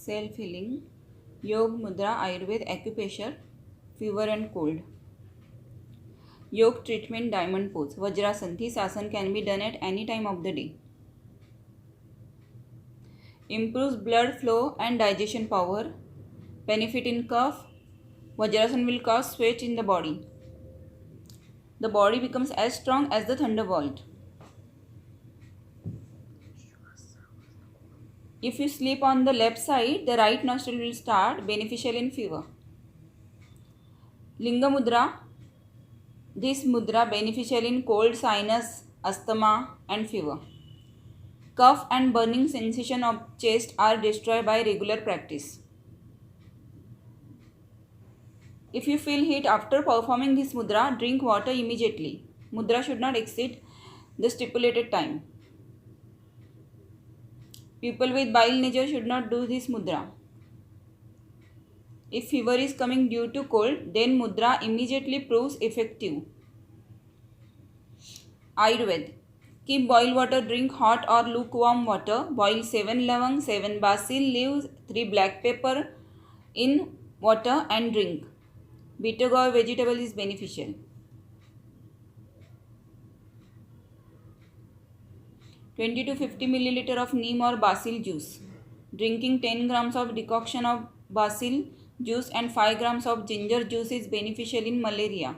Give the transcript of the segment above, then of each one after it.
self-healing, Yog Mudra, Ayurveda, acupressure, fever and cold. Yog treatment, diamond pose, Vajrasana. This asana can be done at any time of the day. Improves blood flow and digestion power. Benefit in cough. Vajrasana will cause sweat in the body. The body becomes as strong as the thunderbolt. If you sleep on the left side, the right nostril will start, beneficial in fever. Linga Mudra. This mudra beneficial in cold, sinus, asthma and fever. Cough and burning sensation of chest are destroyed by regular practice. If you feel heat after performing this mudra, drink water immediately. Mudra should not exceed the stipulated time. People with bile nature should not do this mudra. If fever is coming due to cold, then mudra immediately proves effective. Ayurveda. Keep boiled water, drink hot or lukewarm water. Boil 7 lavang, 7 basil leaves, 3 black pepper in water and drink. Bitter gourd vegetable is beneficial. 20 to 50 milliliter of neem or basil juice. Drinking 10 grams of decoction of basil juice and 5 grams of ginger juice is beneficial in malaria.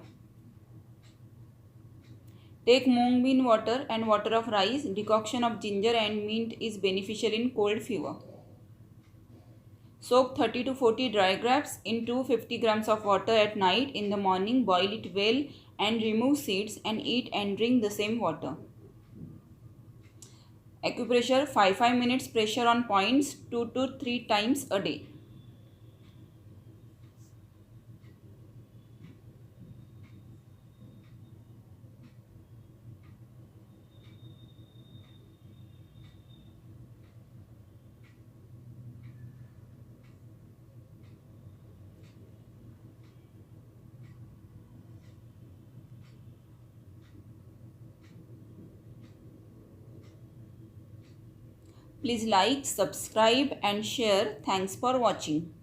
Take mung bean water and water of rice. Decoction of ginger and mint is beneficial in cold fever. Soak 30 to 40 dry grapes in 250 grams of water at night. In the morning, boil it well and remove seeds and eat and drink the same water. Acupressure 5 minutes pressure on points 2 to 3 times a day. Please like, subscribe and share. Thanks for watching.